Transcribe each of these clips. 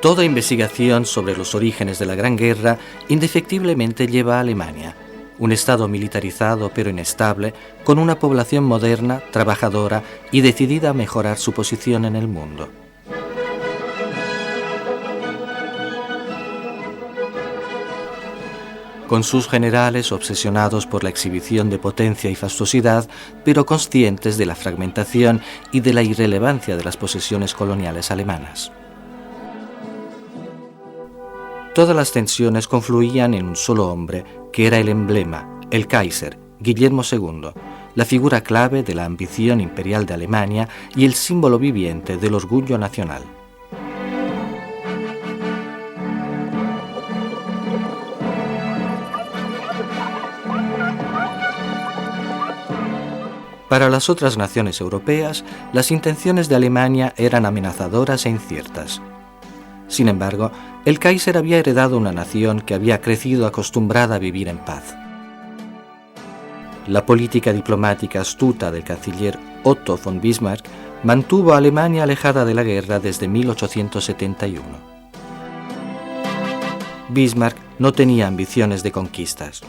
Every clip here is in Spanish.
Toda investigación sobre los orígenes de la Gran Guerra indefectiblemente lleva a Alemania, un estado militarizado pero inestable, con una población moderna, trabajadora y decidida a mejorar su posición en el mundo. Con sus generales obsesionados por la exhibición de potencia y fastuosidad, pero conscientes de la fragmentación y de la irrelevancia de las posesiones coloniales alemanas. Todas las tensiones confluían en un solo hombre, que era el emblema, el Kaiser, Guillermo II, la figura clave de la ambición imperial de Alemania y el símbolo viviente del orgullo nacional. Para las otras naciones europeas, las intenciones de Alemania eran amenazadoras e inciertas. Sin embargo, el Kaiser había heredado una nación que había crecido acostumbrada a vivir en paz. La política diplomática astuta del canciller Otto von Bismarck mantuvo a Alemania alejada de la guerra desde 1871. Bismarck no tenía ambiciones de conquistas.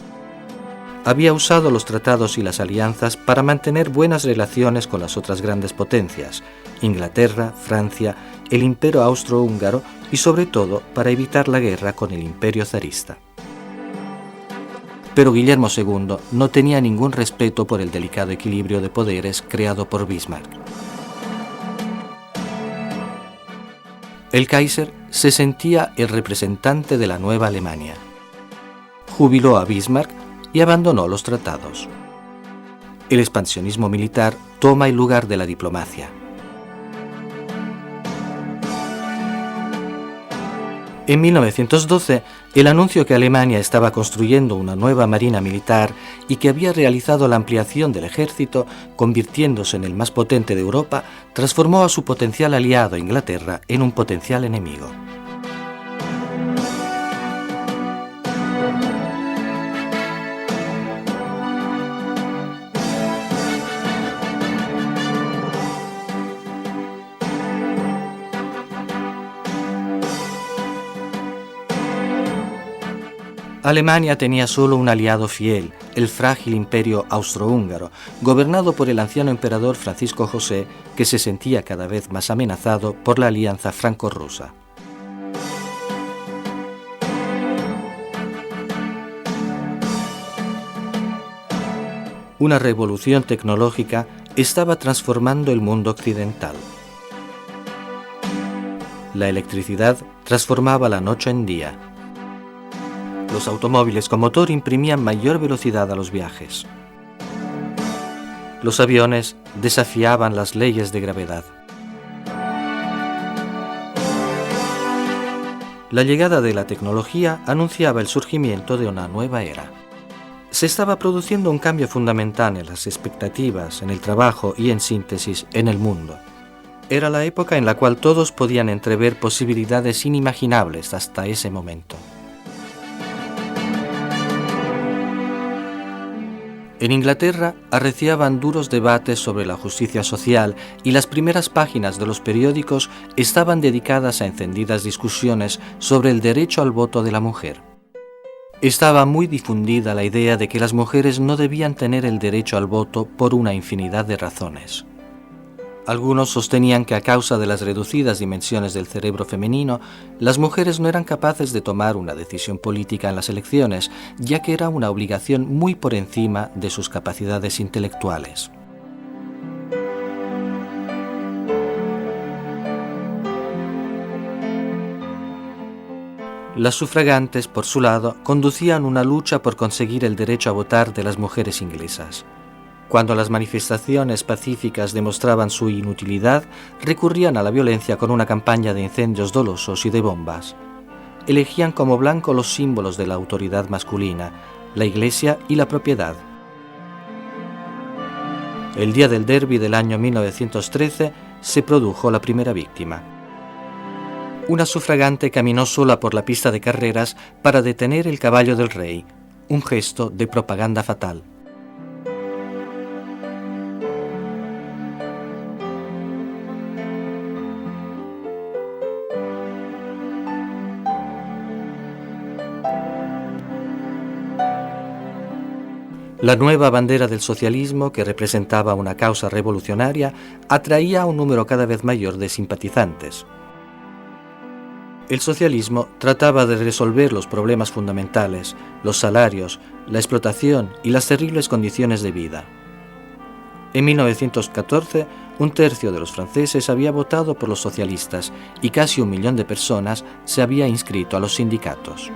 Había usado los tratados y las alianzas para mantener buenas relaciones con las otras grandes potencias, Inglaterra, Francia, el Imperio austrohúngaro y sobre todo para evitar la guerra con el Imperio zarista. Pero Guillermo II no tenía ningún respeto por el delicado equilibrio de poderes creado por Bismarck. El Kaiser se sentía el representante de la nueva Alemania. Jubiló a Bismarck y abandonó los tratados. El expansionismo militar toma el lugar de la diplomacia. En 1912, el anuncio que Alemania estaba construyendo una nueva marina militar y que había realizado la ampliación del ejército, convirtiéndose en el más potente de Europa, transformó a su potencial aliado Inglaterra en un potencial enemigo. Alemania tenía solo un aliado fiel, el frágil imperio austrohúngaro, gobernado por el anciano emperador Francisco José, que se sentía cada vez más amenazado por la alianza franco-rusa. Una revolución tecnológica estaba transformando el mundo occidental. La electricidad transformaba la noche en día. Los automóviles con motor imprimían mayor velocidad a los viajes. Los aviones desafiaban las leyes de gravedad. La llegada de la tecnología anunciaba el surgimiento de una nueva era. Se estaba produciendo un cambio fundamental en las expectativas, en el trabajo y, en síntesis, en el mundo. Era la época en la cual todos podían entrever posibilidades inimaginables hasta ese momento. En Inglaterra arreciaban duros debates sobre la justicia social y las primeras páginas de los periódicos estaban dedicadas a encendidas discusiones sobre el derecho al voto de la mujer. Estaba muy difundida la idea de que las mujeres no debían tener el derecho al voto por una infinidad de razones. Algunos sostenían que a causa de las reducidas dimensiones del cerebro femenino, las mujeres no eran capaces de tomar una decisión política en las elecciones, ya que era una obligación muy por encima de sus capacidades intelectuales. Las sufragantes, por su lado, conducían una lucha por conseguir el derecho a votar de las mujeres inglesas. Cuando las manifestaciones pacíficas demostraban su inutilidad, recurrían a la violencia con una campaña de incendios dolosos y de bombas. Elegían como blanco los símbolos de la autoridad masculina, la iglesia y la propiedad. El día del derbi del año 1913 se produjo la primera víctima. Una sufragante caminó sola por la pista de carreras para detener el caballo del rey, un gesto de propaganda fatal. La nueva bandera del socialismo, que representaba una causa revolucionaria, atraía a un número cada vez mayor de simpatizantes. El socialismo trataba de resolver los problemas fundamentales, los salarios, la explotación y las terribles condiciones de vida. En 1914, un tercio de los franceses había votado por los socialistas y casi 1 millón de personas se había inscrito a los sindicatos.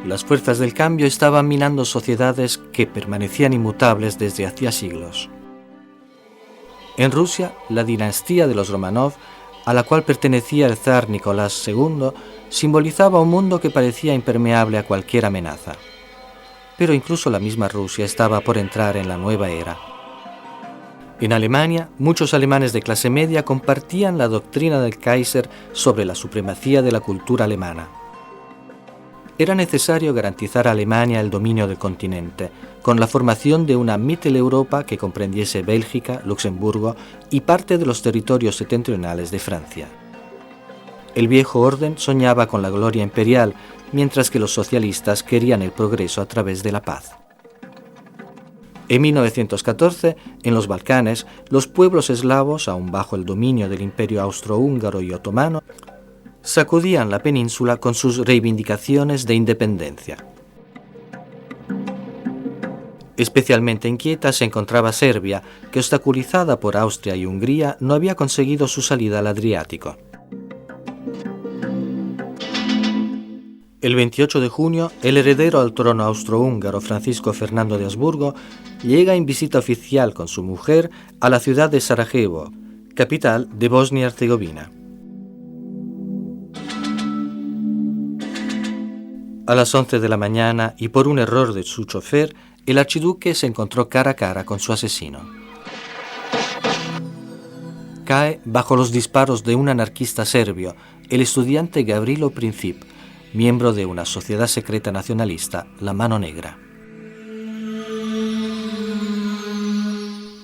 Las fuerzas del cambio estaban minando sociedades que permanecían inmutables desde hacía siglos. En Rusia, la dinastía de los Romanov, a la cual pertenecía el zar Nicolás II, simbolizaba un mundo que parecía impermeable a cualquier amenaza. Pero incluso la misma Rusia estaba por entrar en la nueva era. En Alemania, muchos alemanes de clase media compartían la doctrina del Kaiser sobre la supremacía de la cultura alemana. Era necesario garantizar a Alemania el dominio del continente, con la formación de una Mitteleuropa que comprendiese Bélgica, Luxemburgo y parte de los territorios septentrionales de Francia. El viejo orden soñaba con la gloria imperial, mientras que los socialistas querían el progreso a través de la paz. En 1914, en los Balcanes, los pueblos eslavos, aún bajo el dominio del Imperio austrohúngaro y otomano, sacudían la península con sus reivindicaciones de independencia. Especialmente inquieta se encontraba Serbia, que obstaculizada por Austria y Hungría no había conseguido su salida al Adriático. El 28 de junio, el heredero al trono austrohúngaro Francisco Fernando de Habsburgo llega en visita oficial con su mujer a la ciudad de Sarajevo, capital de Bosnia y Herzegovina. A las 11 de la mañana, y por un error de su chofer, el archiduque se encontró cara a cara con su asesino. Cae bajo los disparos de un anarquista serbio, el estudiante Gavrilo Princip, miembro de una sociedad secreta nacionalista, la Mano Negra.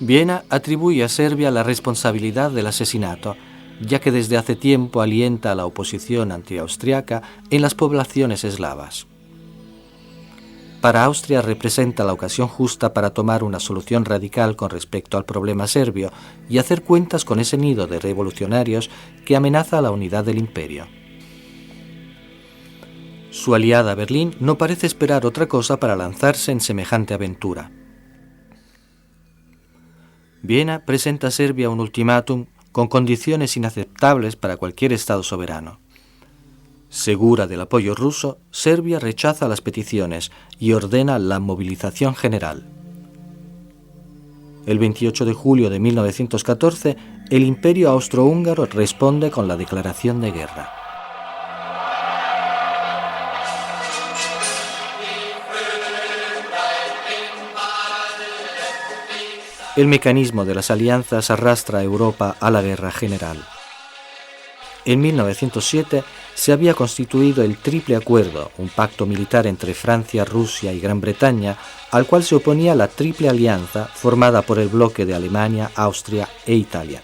Viena atribuye a Serbia la responsabilidad del asesinato, ya que desde hace tiempo alienta a la oposición antiaustriaca en las poblaciones eslavas. Para Austria representa la ocasión justa para tomar una solución radical con respecto al problema serbio y hacer cuentas con ese nido de revolucionarios que amenaza a la unidad del imperio. Su aliada Berlín no parece esperar otra cosa para lanzarse en semejante aventura. Viena presenta a Serbia un ultimátum con condiciones inaceptables para cualquier Estado soberano. Segura del apoyo ruso, Serbia rechaza las peticiones y ordena la movilización general. El 28 de julio de 1914, el Imperio austrohúngaro responde con la declaración de guerra. El mecanismo de las alianzas arrastra a Europa a la guerra general. En 1907 se había constituido el Triple Acuerdo, un pacto militar entre Francia, Rusia y Gran Bretaña, al cual se oponía la Triple Alianza formada por el bloque de Alemania, Austria e Italia.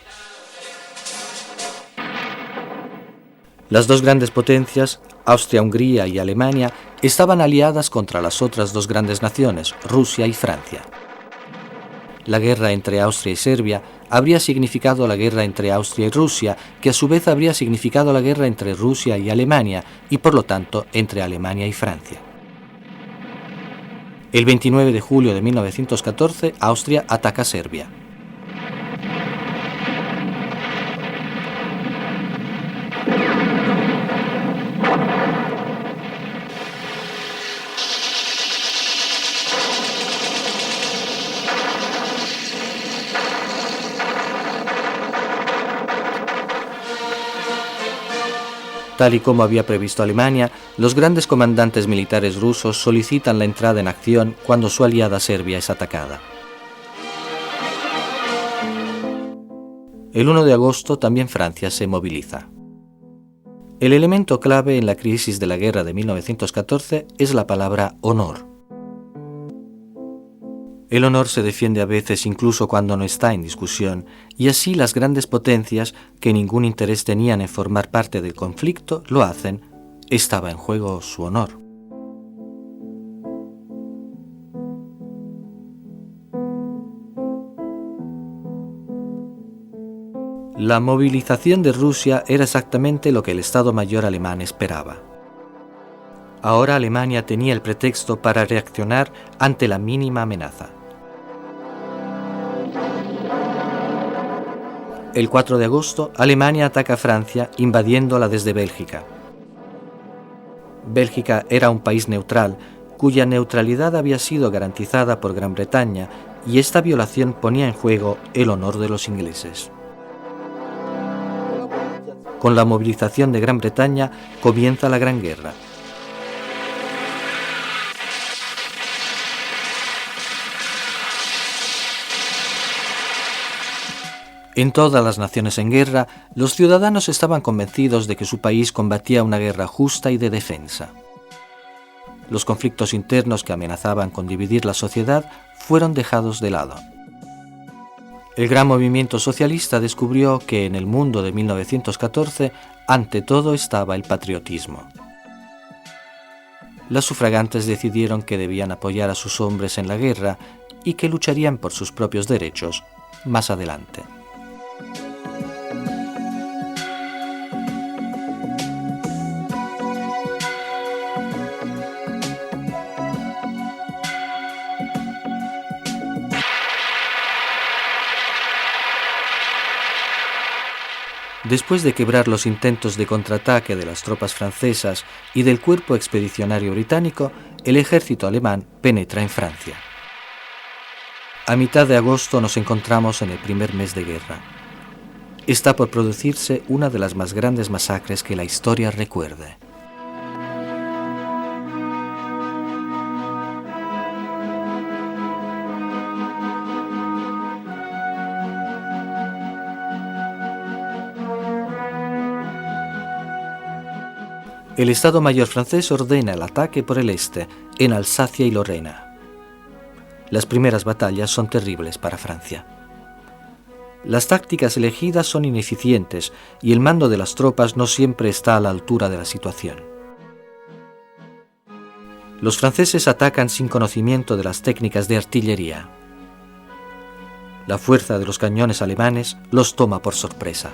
Las dos grandes potencias, Austria-Hungría y Alemania, estaban aliadas contra las otras dos grandes naciones, Rusia y Francia. La guerra entre Austria y Serbia habría significado la guerra entre Austria y Rusia, que a su vez habría significado la guerra entre Rusia y Alemania, y por lo tanto entre Alemania y Francia. El 29 de julio de 1914, Austria ataca a Serbia. Tal y como había previsto Alemania, los grandes comandantes militares rusos solicitan la entrada en acción cuando su aliada Serbia es atacada. El 1 de agosto también Francia se moviliza. El elemento clave en la crisis de la guerra de 1914 es la palabra honor. El honor se defiende a veces incluso cuando no está en discusión, y así las grandes potencias, que ningún interés tenían en formar parte del conflicto, lo hacen. Estaba en juego su honor. La movilización de Rusia era exactamente lo que el Estado Mayor alemán esperaba. Ahora Alemania tenía el pretexto para reaccionar ante la mínima amenaza. El 4 de agosto, Alemania ataca a Francia, invadiéndola desde Bélgica. Bélgica era un país neutral, cuya neutralidad había sido garantizada por Gran Bretaña, y esta violación ponía en juego el honor de los ingleses. Con la movilización de Gran Bretaña comienza la Gran Guerra. En todas las naciones en guerra, los ciudadanos estaban convencidos de que su país combatía una guerra justa y de defensa. Los conflictos internos que amenazaban con dividir la sociedad fueron dejados de lado. El gran movimiento socialista descubrió que en el mundo de 1914, ante todo estaba el patriotismo. Las sufragantes decidieron que debían apoyar a sus hombres en la guerra y que lucharían por sus propios derechos más adelante. Después de quebrar los intentos de contraataque de las tropas francesas y del cuerpo expedicionario británico, el ejército alemán penetra en Francia. A mitad de agosto nos encontramos en el primer mes de guerra. Está por producirse una de las más grandes masacres que la historia recuerde. El Estado Mayor francés ordena el ataque por el este, en Alsacia y Lorena. Las primeras batallas son terribles para Francia. Las tácticas elegidas son ineficientes y el mando de las tropas no siempre está a la altura de la situación. Los franceses atacan sin conocimiento de las técnicas de artillería. La fuerza de los cañones alemanes los toma por sorpresa.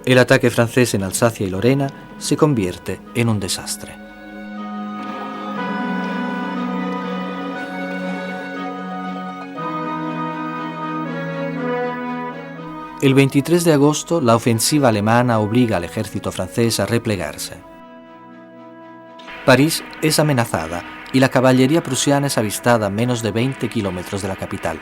El ataque francés en Alsacia y Lorena se convierte en un desastre. El 23 de agosto, la ofensiva alemana obliga al ejército francés a replegarse. París es amenazada y la caballería prusiana es avistada a menos de 20 kilómetros de la capital.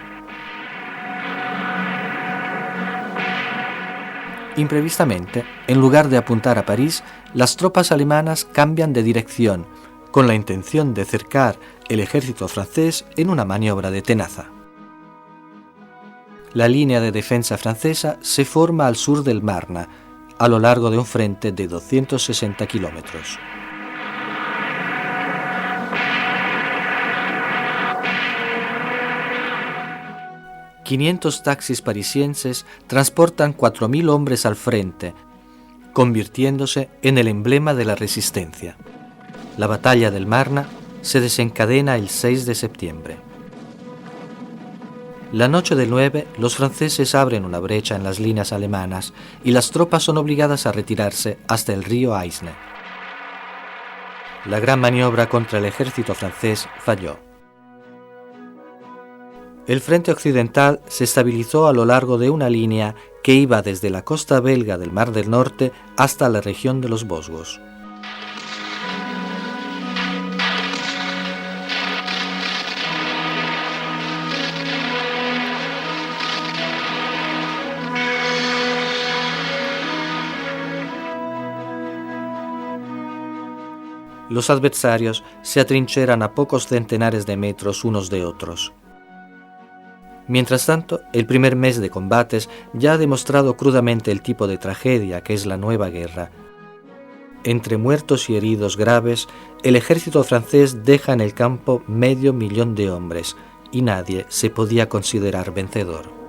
Imprevistamente, en lugar de apuntar a París, las tropas alemanas cambian de dirección, con la intención de cercar el ejército francés en una maniobra de tenaza. La línea de defensa francesa se forma al sur del Marne, a lo largo de un frente de 260 kilómetros. «500 taxis parisienses transportan 4.000 hombres al frente, convirtiéndose en el emblema de la resistencia. La batalla del Marne se desencadena el 6 de septiembre. La noche del 9, los franceses abren una brecha en las líneas alemanas y las tropas son obligadas a retirarse hasta el río Aisne. La gran maniobra contra el ejército francés falló. El frente occidental se estabilizó a lo largo de una línea que iba desde la costa belga del Mar del Norte hasta la región de los Vosgos. Los adversarios se atrincheran a pocos centenares de metros unos de otros. Mientras tanto, el primer mes de combates ya ha demostrado crudamente el tipo de tragedia que es la nueva guerra. Entre muertos y heridos graves, el ejército francés deja en el campo 500.000 de hombres y nadie se podía considerar vencedor.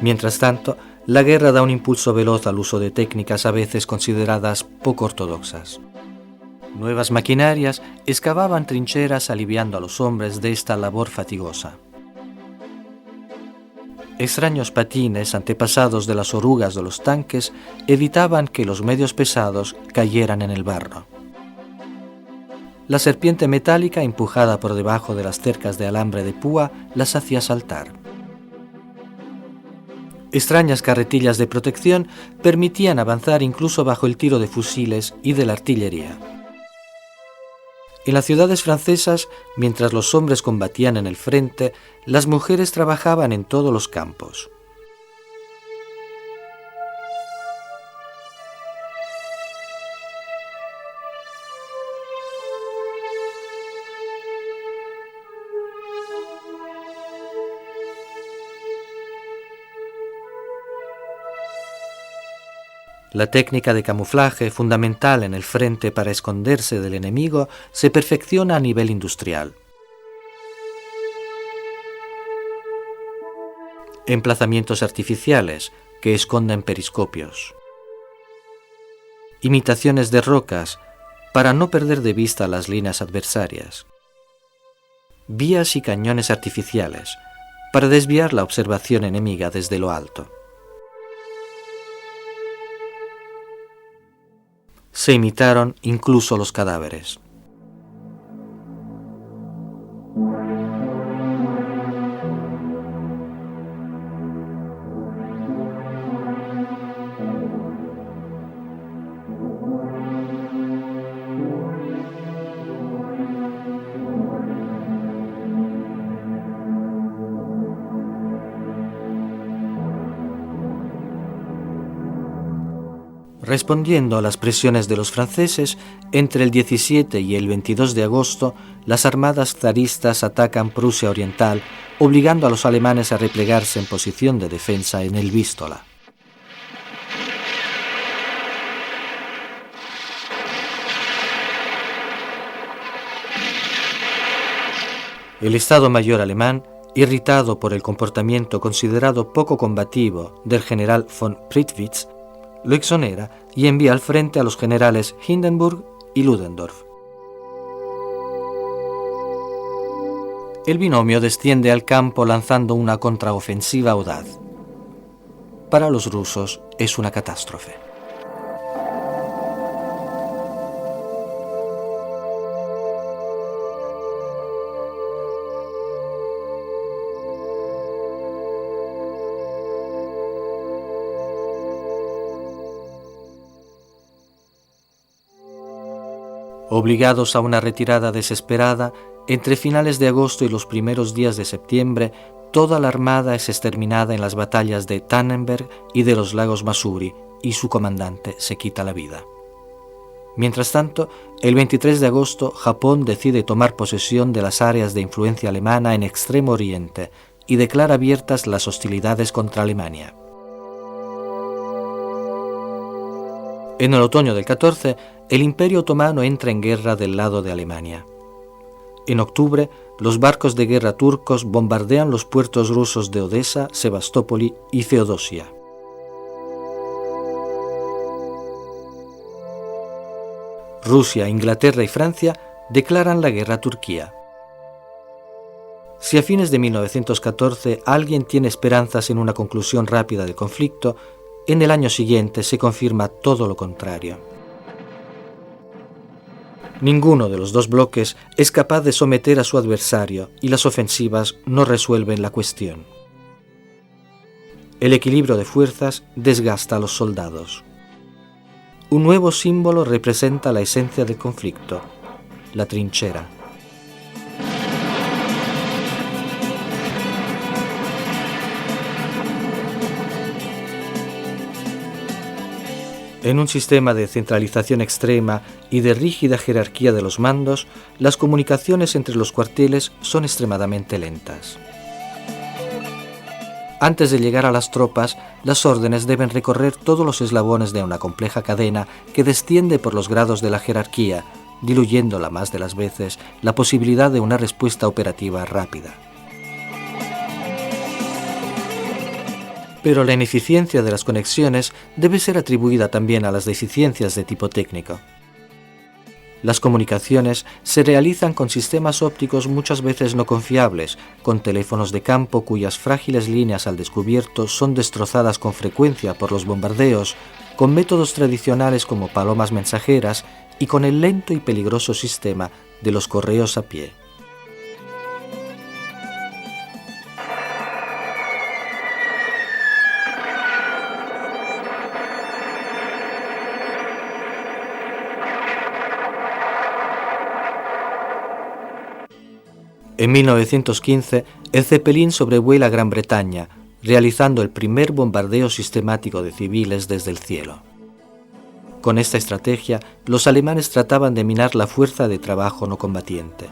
Mientras tanto, la guerra da un impulso veloz al uso de técnicas a veces consideradas poco ortodoxas. Nuevas maquinarias excavaban trincheras aliviando a los hombres de esta labor fatigosa. Extraños patines, antepasados de las orugas de los tanques, evitaban que los medios pesados cayeran en el barro. La serpiente metálica, empujada por debajo de las cercas de alambre de púa, las hacía saltar. Extrañas carretillas de protección permitían avanzar incluso bajo el tiro de fusiles y de la artillería. En las ciudades francesas, mientras los hombres combatían en el frente, las mujeres trabajaban en todos los campos. La técnica de camuflaje, fundamental en el frente para esconderse del enemigo, se perfecciona a nivel industrial. Emplazamientos artificiales que esconden periscopios. Imitaciones de rocas para no perder de vista las líneas adversarias. Vías y cañones artificiales para desviar la observación enemiga desde lo alto. Se imitaron incluso los cadáveres. Respondiendo a las presiones de los franceses, entre el 17 y el 22 de agosto, las armadas zaristas atacan Prusia Oriental, obligando a los alemanes a replegarse en posición de defensa en el Vístula. El Estado Mayor alemán, irritado por el comportamiento considerado poco combativo del general von Prittwitz, lo exonera y envía al frente a los generales Hindenburg y Ludendorff. El binomio desciende al campo lanzando una contraofensiva audaz. Para los rusos es una catástrofe. Obligados a una retirada desesperada, entre finales de agosto y los primeros días de septiembre, toda la armada es exterminada en las batallas de Tannenberg y de los lagos Masuri, y su comandante se quita la vida. Mientras tanto, el 23 de agosto, Japón decide tomar posesión de las áreas de influencia alemana en Extremo Oriente y declara abiertas las hostilidades contra Alemania. En el otoño del 14, el Imperio Otomano entra en guerra del lado de Alemania. En octubre, los barcos de guerra turcos bombardean los puertos rusos de Odessa, Sebastopoli y Feodosia. Rusia, Inglaterra y Francia declaran la guerra a Turquía. Si a fines de 1914 alguien tiene esperanzas en una conclusión rápida del conflicto, en el año siguiente se confirma todo lo contrario. Ninguno de los dos bloques es capaz de someter a su adversario y las ofensivas no resuelven la cuestión. El equilibrio de fuerzas desgasta a los soldados. Un nuevo símbolo representa la esencia del conflicto, la trinchera. En un sistema de centralización extrema y de rígida jerarquía de los mandos, las comunicaciones entre los cuarteles son extremadamente lentas. Antes de llegar a las tropas, las órdenes deben recorrer todos los eslabones de una compleja cadena que desciende por los grados de la jerarquía, diluyendo la más de las veces la posibilidad de una respuesta operativa rápida. Pero la ineficiencia de las conexiones debe ser atribuida también a las deficiencias de tipo técnico. Las comunicaciones se realizan con sistemas ópticos muchas veces no confiables, con teléfonos de campo cuyas frágiles líneas al descubierto son destrozadas con frecuencia por los bombardeos, con métodos tradicionales como palomas mensajeras y con el lento y peligroso sistema de los correos a pie. En 1915, el Zeppelin sobrevuela Gran Bretaña, realizando el primer bombardeo sistemático de civiles desde el cielo. Con esta estrategia, los alemanes trataban de minar la fuerza de trabajo no combatiente.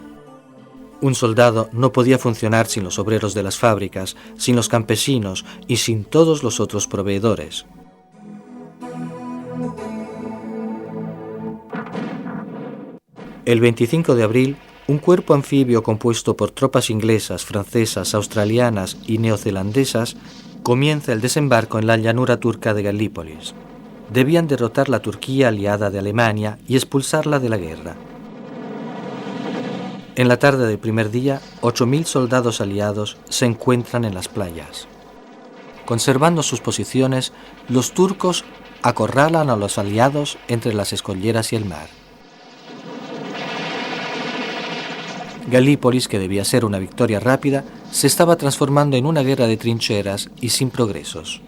Un soldado no podía funcionar sin los obreros de las fábricas, sin los campesinos y sin todos los otros proveedores. El 25 de abril, un cuerpo anfibio compuesto por tropas inglesas, francesas, australianas y neozelandesas comienza el desembarco en la llanura turca de Galípolis. Debían derrotar la Turquía aliada de Alemania y expulsarla de la guerra. En la tarde del primer día, 8.000 soldados aliados se encuentran en las playas. Conservando sus posiciones, los turcos acorralan a los aliados entre las escolleras y el mar. Galípolis, que debía ser una victoria rápida, se estaba transformando en una guerra de trincheras y sin progresos.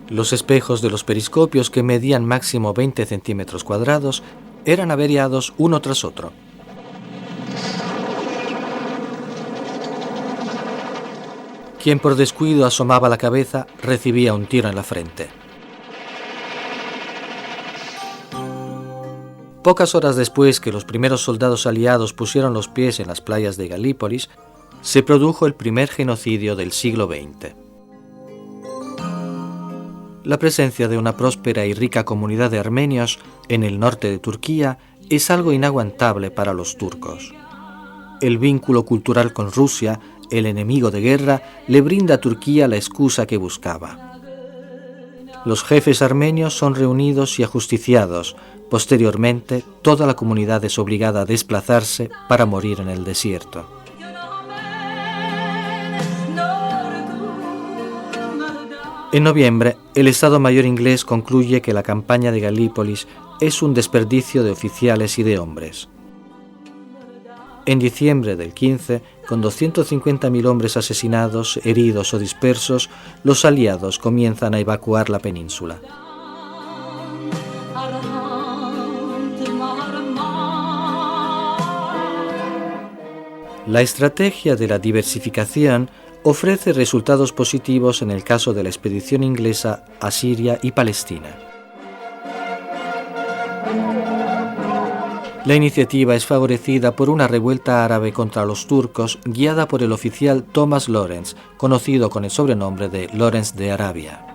Los espejos de los periscopios, que medían máximo 20 centímetros cuadrados, eran averiados uno tras otro. Quien por descuido asomaba la cabeza recibía un tiro en la frente. Pocas horas después que los primeros soldados aliados pusieron los pies en las playas de Galípolis, se produjo el primer genocidio del siglo XX. La presencia de una próspera y rica comunidad de armenios en el norte de Turquía es algo inaguantable para los turcos. El vínculo cultural con Rusia, el enemigo de guerra, le brinda a Turquía la excusa que buscaba. Los jefes armenios son reunidos y ajusticiados. Posteriormente, toda la comunidad es obligada a desplazarse para morir en el desierto. En noviembre, el Estado Mayor inglés concluye que la campaña de Galípolis es un desperdicio de oficiales y de hombres. En diciembre del 15, con 250.000 hombres asesinados, heridos o dispersos, los aliados comienzan a evacuar la península. La estrategia de la diversificación ofrece resultados positivos en el caso de la expedición inglesa a Siria y Palestina. La iniciativa es favorecida por una revuelta árabe contra los turcos guiada por el oficial Thomas Lawrence, conocido con el sobrenombre de Lawrence de Arabia.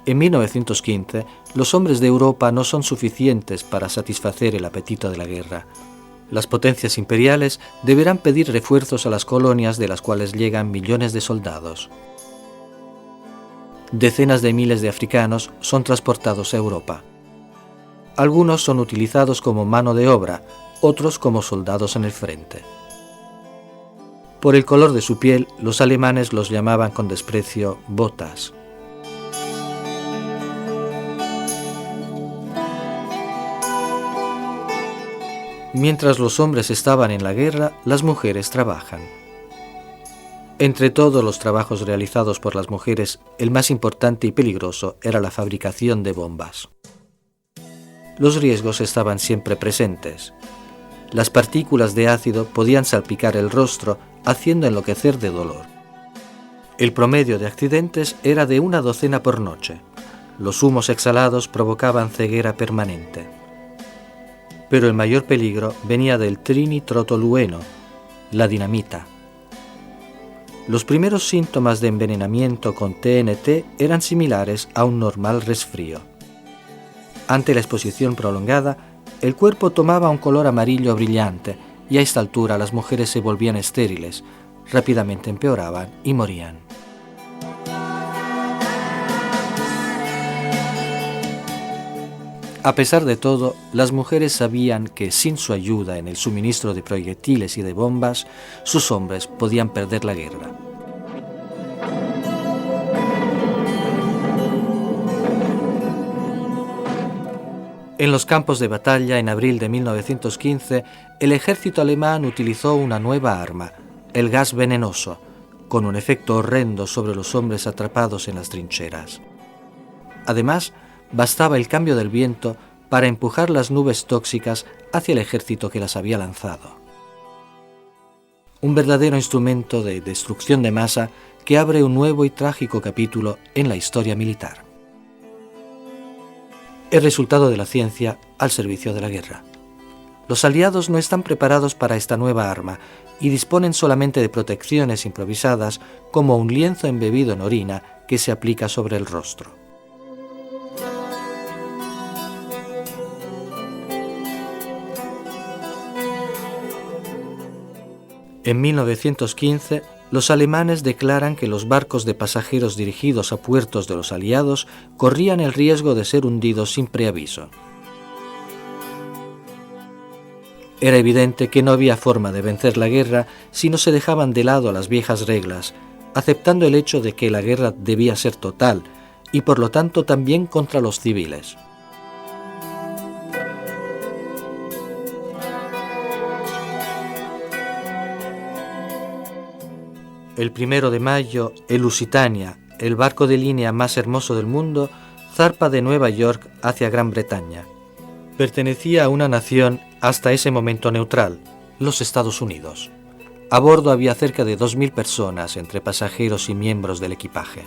En 1915, los hombres de Europa no son suficientes para satisfacer el apetito de la guerra. Las potencias imperiales deberán pedir refuerzos a las colonias de las cuales llegan millones de soldados. Decenas de miles de africanos son transportados a Europa. Algunos son utilizados como mano de obra, otros como soldados en el frente. Por el color de su piel, los alemanes los llamaban con desprecio botas. Mientras los hombres estaban en la guerra, las mujeres trabajan. Entre todos los trabajos realizados por las mujeres, el más importante y peligroso era la fabricación de bombas. Los riesgos estaban siempre presentes. Las partículas de ácido podían salpicar el rostro, haciendo enloquecer de dolor. El promedio de accidentes era de 1 docena por noche. Los humos exhalados provocaban ceguera permanente. Pero el mayor peligro venía del trinitrotolueno, la dinamita. Los primeros síntomas de envenenamiento con TNT eran similares a un normal resfrío. Ante la exposición prolongada, el cuerpo tomaba un color amarillo brillante y a esta altura las mujeres se volvían estériles, rápidamente empeoraban y morían. A pesar de todo, las mujeres sabían que sin su ayuda en el suministro de proyectiles y de bombas, sus hombres podían perder la guerra. En los campos de batalla, en abril de 1915, el ejército alemán utilizó una nueva arma, el gas venenoso, con un efecto horrendo sobre los hombres atrapados en las trincheras. Además, bastaba el cambio del viento para empujar las nubes tóxicas hacia el ejército que las había lanzado. Un verdadero instrumento de destrucción de masa que abre un nuevo y trágico capítulo en la historia militar. El resultado de la ciencia al servicio de la guerra. Los aliados no están preparados para esta nueva arma y disponen solamente de protecciones improvisadas como un lienzo embebido en orina que se aplica sobre el rostro. En 1915, los alemanes declaran que los barcos de pasajeros dirigidos a puertos de los aliados corrían el riesgo de ser hundidos sin preaviso. Era evidente que no había forma de vencer la guerra si no se dejaban de lado las viejas reglas, aceptando el hecho de que la guerra debía ser total y por lo tanto también contra los civiles. El 1 de mayo, el Lusitania, el barco de línea más hermoso del mundo, zarpa de Nueva York hacia Gran Bretaña. Pertenecía a una nación hasta ese momento neutral, los Estados Unidos. A bordo había cerca de 2.000 personas entre pasajeros y miembros del equipaje.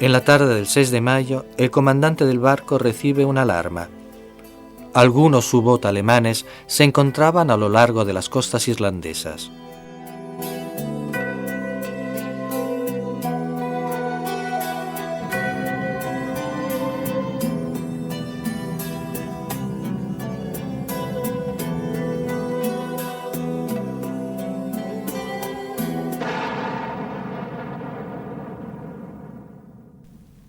En la tarde del 6 de mayo, el comandante del barco recibe una alarma. Algunos U-boot alemanes se encontraban a lo largo de las costas irlandesas.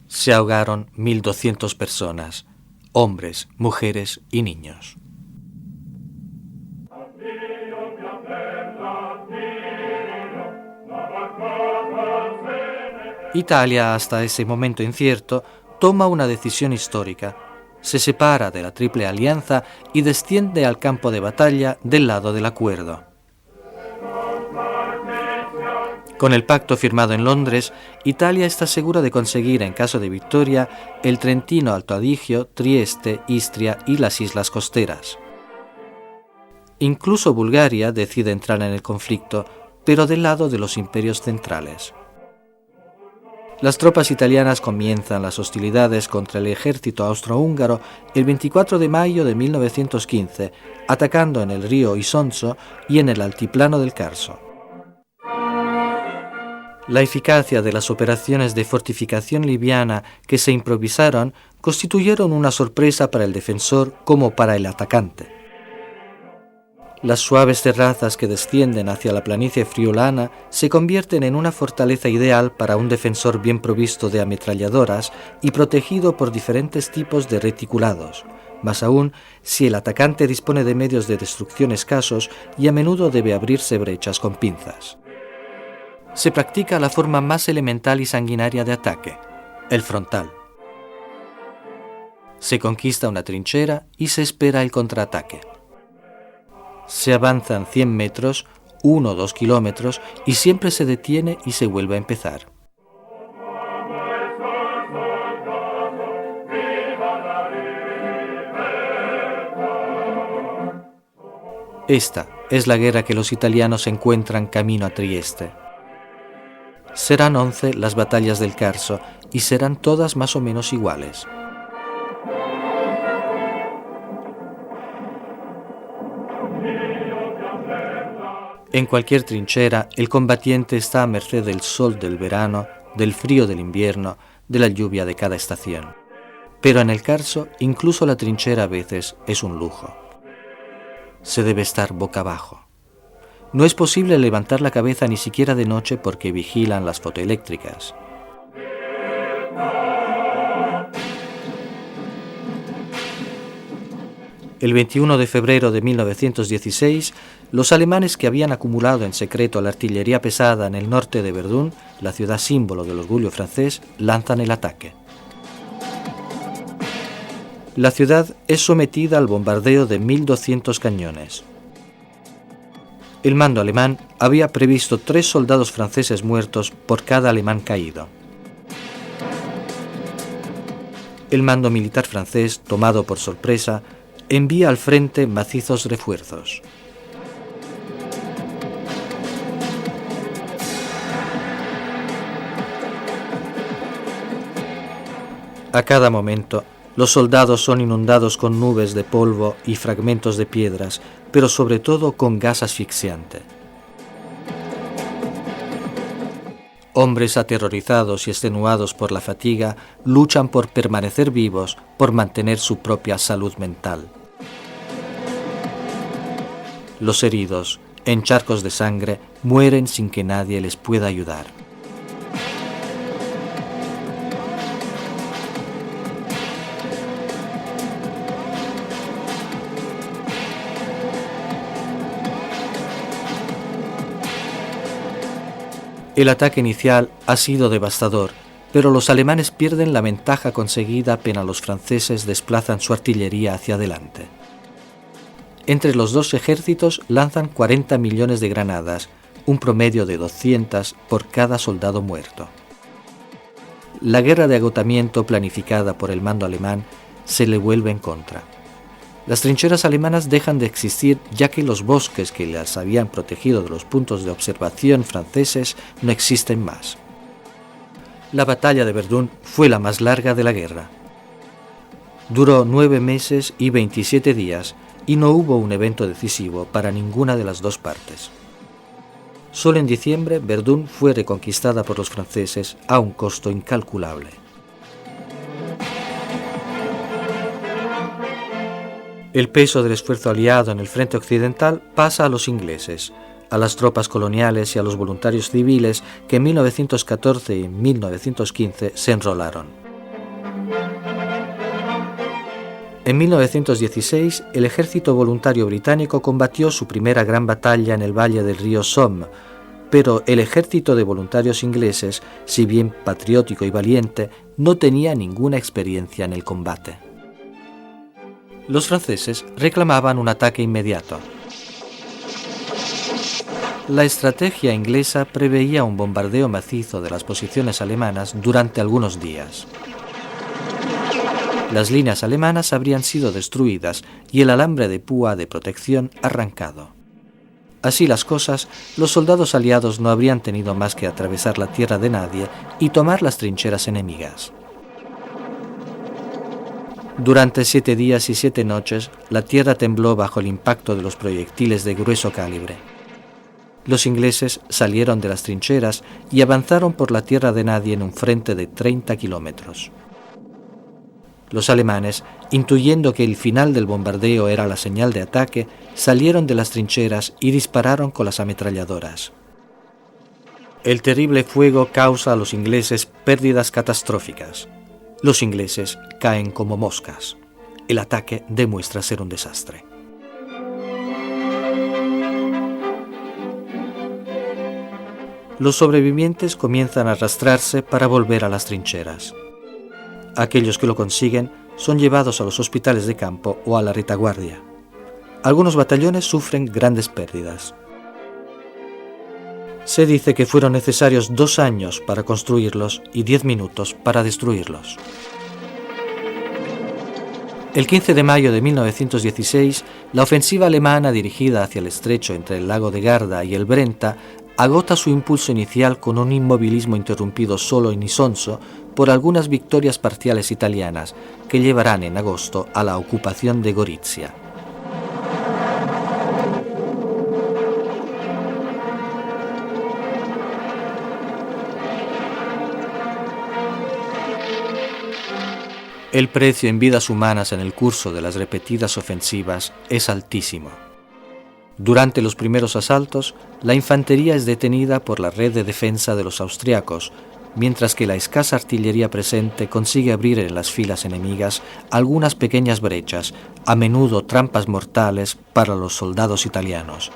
Se ahogaron 1.200 personas, hombres, mujeres y niños. Italia, hasta ese momento incierto, toma una decisión histórica. Se separa de la Triple Alianza y desciende al campo de batalla del lado del acuerdo. Con el pacto firmado en Londres, Italia está segura de conseguir, en caso de victoria, el Trentino Alto Adigio, Trieste, Istria y las islas costeras. Incluso Bulgaria decide entrar en el conflicto, pero del lado de los imperios centrales. Las tropas italianas comienzan las hostilidades contra el ejército austrohúngaro el 24 de mayo de 1915, atacando en el río Isonzo y en el altiplano del Carso. La eficacia de las operaciones de fortificación liviana que se improvisaron constituyeron una sorpresa para el defensor como para el atacante. Las suaves terrazas que descienden hacia la planicie friulana se convierten en una fortaleza ideal para un defensor bien provisto de ametralladoras y protegido por diferentes tipos de reticulados, más aún si el atacante dispone de medios de destrucción escasos y a menudo debe abrirse brechas con pinzas. Se practica la forma más elemental y sanguinaria de ataque, el frontal. Se conquista una trinchera y se espera el contraataque. Se avanzan 100 metros, 1 o 2 kilómetros y siempre se detiene y se vuelve a empezar. Esta es la guerra que los italianos encuentran camino a Trieste. Serán 11 las batallas del Carso y serán todas más o menos iguales. En cualquier trinchera, el combatiente está a merced del sol del verano, del frío del invierno, de la lluvia de cada estación. Pero en el Carso, incluso la trinchera a veces es un lujo. Se debe estar boca abajo. No es posible levantar la cabeza ni siquiera de noche porque vigilan las fotoeléctricas. El 21 de febrero de 1916, los alemanes que habían acumulado en secreto la artillería pesada en el norte de Verdún, la ciudad símbolo del orgullo francés, lanzan el ataque. La ciudad es sometida al bombardeo de 1.200 cañones. El mando alemán había previsto 3 soldados franceses muertos por cada alemán caído. El mando militar francés, tomado por sorpresa, envía al frente macizos refuerzos. A cada momento, los soldados son inundados con nubes de polvo y fragmentos de piedras, pero sobre todo con gas asfixiante. Hombres aterrorizados y extenuados por la fatiga luchan por permanecer vivos, por mantener su propia salud mental. Los heridos, en charcos de sangre, mueren sin que nadie les pueda ayudar. El ataque inicial ha sido devastador, pero los alemanes pierden la ventaja conseguida apenas los franceses desplazan su artillería hacia adelante. Entre los dos ejércitos lanzan 40 millones de granadas, un promedio de 200 por cada soldado muerto. La guerra de agotamiento planificada por el mando alemán se le vuelve en contra. Las trincheras alemanas dejan de existir ya que los bosques que las habían protegido de los puntos de observación franceses no existen más. La batalla de Verdún fue la más larga de la guerra. Duró 9 meses y 27 días y no hubo un evento decisivo para ninguna de las dos partes. Solo en diciembre Verdún fue reconquistada por los franceses a un costo incalculable. El peso del esfuerzo aliado en el frente occidental pasa a los ingleses, a las tropas coloniales y a los voluntarios civiles que en 1914 y 1915 se enrolaron. En 1916, el ejército voluntario británico combatió su primera gran batalla en el valle del río Somme, pero el ejército de voluntarios ingleses, si bien patriótico y valiente, no tenía ninguna experiencia en el combate. Los franceses reclamaban un ataque inmediato. La estrategia inglesa preveía un bombardeo macizo de las posiciones alemanas durante algunos días. Las líneas alemanas habrían sido destruidas y el alambre de púa de protección arrancado. Así las cosas, los soldados aliados no habrían tenido más que atravesar la tierra de nadie y tomar las trincheras enemigas. Durante 7 días y 7 noches, la tierra tembló bajo el impacto de los proyectiles de grueso calibre. Los ingleses salieron de las trincheras y avanzaron por la tierra de nadie en un frente de 30 kilómetros. Los alemanes, intuyendo que el final del bombardeo era la señal de ataque, salieron de las trincheras y dispararon con las ametralladoras. El terrible fuego causa a los ingleses pérdidas catastróficas. Los ingleses caen como moscas. El ataque demuestra ser un desastre. Los sobrevivientes comienzan a arrastrarse para volver a las trincheras. Aquellos que lo consiguen son llevados a los hospitales de campo o a la retaguardia. Algunos batallones sufren grandes pérdidas. Se dice que fueron necesarios 2 años para construirlos y 10 minutos para destruirlos. El 15 de mayo de 1916, la ofensiva alemana dirigida hacia el estrecho entre el lago de Garda y el Brenta agota su impulso inicial con un inmovilismo interrumpido solo en Isonzo por algunas victorias parciales italianas que llevarán en agosto a la ocupación de Gorizia. El precio en vidas humanas en el curso de las repetidas ofensivas es altísimo. Durante los primeros asaltos, la infantería es detenida por la red de defensa de los austriacos, mientras que la escasa artillería presente consigue abrir en las filas enemigas algunas pequeñas brechas, a menudo trampas mortales para los soldados italianos.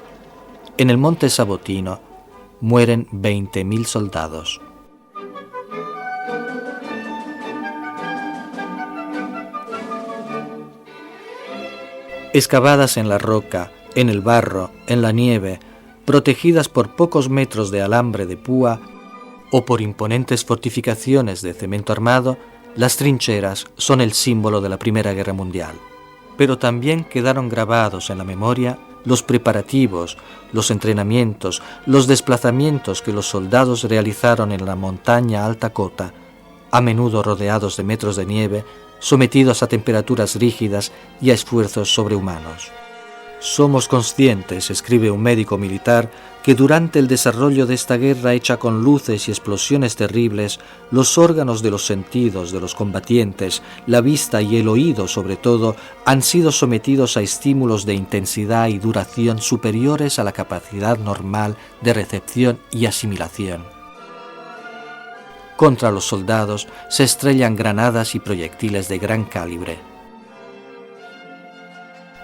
En el monte Sabotino mueren 20.000 soldados. Excavadas en la roca, en el barro, en la nieve, protegidas por pocos metros de alambre de púa o por imponentes fortificaciones de cemento armado, las trincheras son el símbolo de la Primera Guerra Mundial. Pero también quedaron grabados en la memoria los preparativos, los entrenamientos, los desplazamientos que los soldados realizaron en la montaña Alta Cota, a menudo rodeados de metros de nieve, sometidos a temperaturas rígidas y a esfuerzos sobrehumanos. Somos conscientes, escribe un médico militar, que durante el desarrollo de esta guerra hecha con luces y explosiones terribles, los órganos de los sentidos de los combatientes, la vista y el oído sobre todo, han sido sometidos a estímulos de intensidad y duración superiores a la capacidad normal de recepción y asimilación. Contra los soldados se estrellan granadas y proyectiles de gran calibre.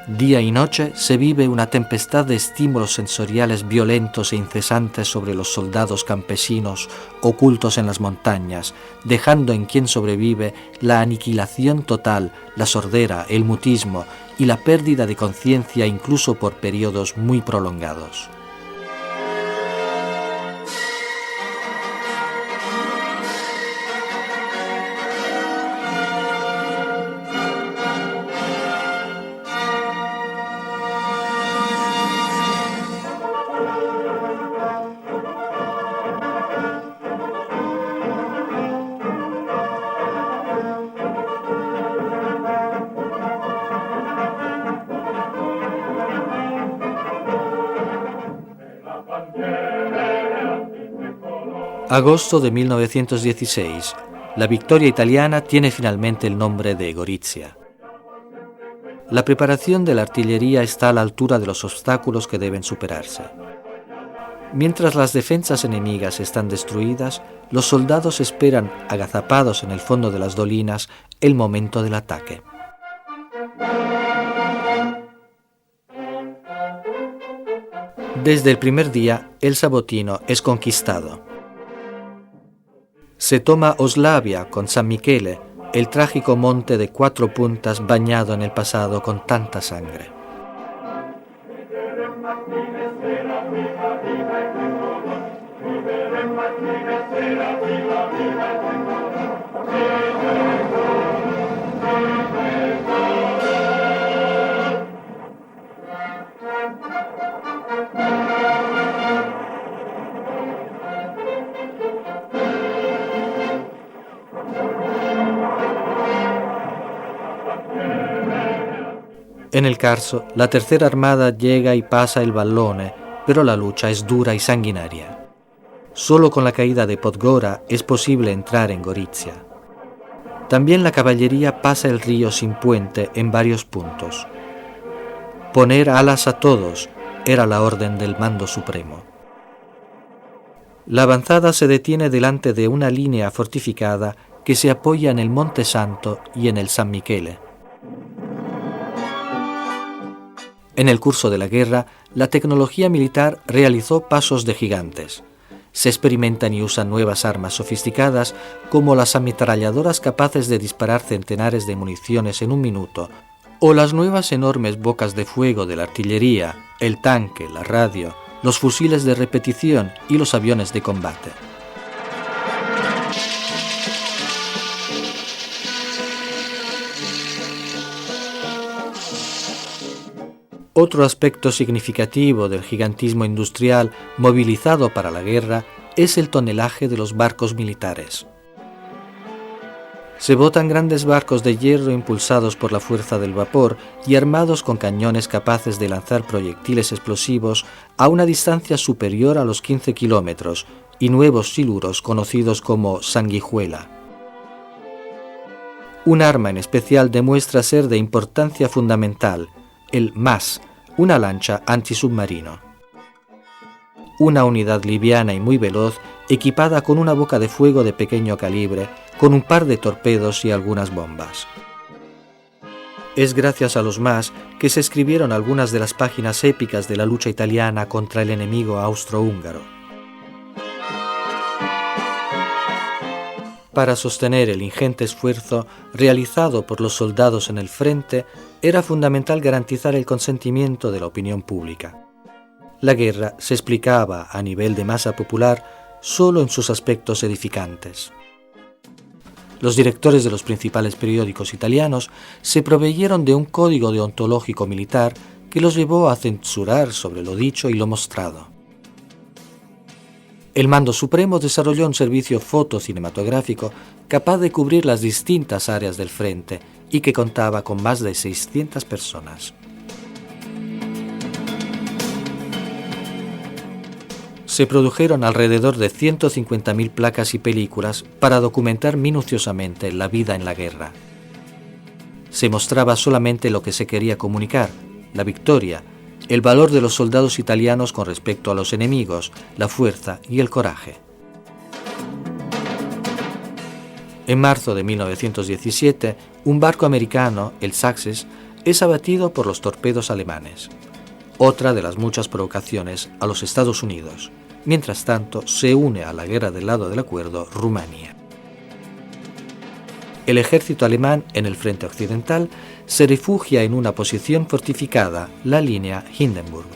Día y noche se vive una tempestad de estímulos sensoriales violentos e incesantes sobre los soldados campesinos ocultos en las montañas, dejando en quien sobrevive la aniquilación total, la sordera, el mutismo y la pérdida de conciencia incluso por periodos muy prolongados. Agosto de 1916. La victoria italiana tiene finalmente el nombre de Gorizia. La preparación de la artillería está a la altura de los obstáculos que deben superarse. Mientras las defensas enemigas están destruidas, los soldados esperan, agazapados en el fondo de las dolinas, el momento del ataque. Desde el primer día, el Sabotino es conquistado. Se toma Oslavia con San Michele, el trágico monte de 4 puntas bañado en el pasado con tanta sangre. En el Carso, la Tercera Armada llega y pasa el Vallone, pero la lucha es dura y sanguinaria. Solo con la caída de Podgora es posible entrar en Gorizia. También la caballería pasa el río sin puente en varios puntos. Poner alas a todos era la orden del mando supremo. La avanzada se detiene delante de una línea fortificada que se apoya en el Monte Santo y en el San Michele. En el curso de la guerra, la tecnología militar realizó pasos de gigantes. Se experimentan y usan nuevas armas sofisticadas como las ametralladoras capaces de disparar centenares de municiones en un minuto, o las nuevas enormes bocas de fuego de la artillería, el tanque, la radio, los fusiles de repetición y los aviones de combate. Otro aspecto significativo del gigantismo industrial movilizado para la guerra es el tonelaje de los barcos militares. Se botan grandes barcos de hierro impulsados por la fuerza del vapor y armados con cañones capaces de lanzar proyectiles explosivos a una distancia superior a los 15 kilómetros y nuevos siluros conocidos como sanguijuela. Un arma en especial demuestra ser de importancia fundamental, el MAS, una lancha antisubmarino. Una unidad liviana y muy veloz, equipada con una boca de fuego de pequeño calibre, con un par de torpedos y algunas bombas. Es gracias a los MAS que se escribieron algunas de las páginas épicas de la lucha italiana contra el enemigo austrohúngaro. Para sostener el ingente esfuerzo realizado por los soldados en el frente, era fundamental garantizar el consentimiento de la opinión pública. La guerra se explicaba a nivel de masa popular solo en sus aspectos edificantes. Los directores de los principales periódicos italianos se proveyeron de un código deontológico militar que los llevó a censurar sobre lo dicho y lo mostrado. El Mando Supremo desarrolló un servicio fotocinematográfico capaz de cubrir las distintas áreas del frente y que contaba con más de 600 personas. Se produjeron alrededor de 150.000 placas y películas para documentar minuciosamente la vida en la guerra. Se mostraba solamente lo que se quería comunicar, la victoria, el valor de los soldados italianos con respecto a los enemigos, la fuerza y el coraje. En marzo de 1917, un barco americano, el Success, es abatido por los torpedos alemanes. Otra de las muchas provocaciones a los Estados Unidos. Mientras tanto, se une a la guerra del lado del acuerdo Rumania. El ejército alemán en el frente occidental se refugia en una posición fortificada, la línea Hindenburg.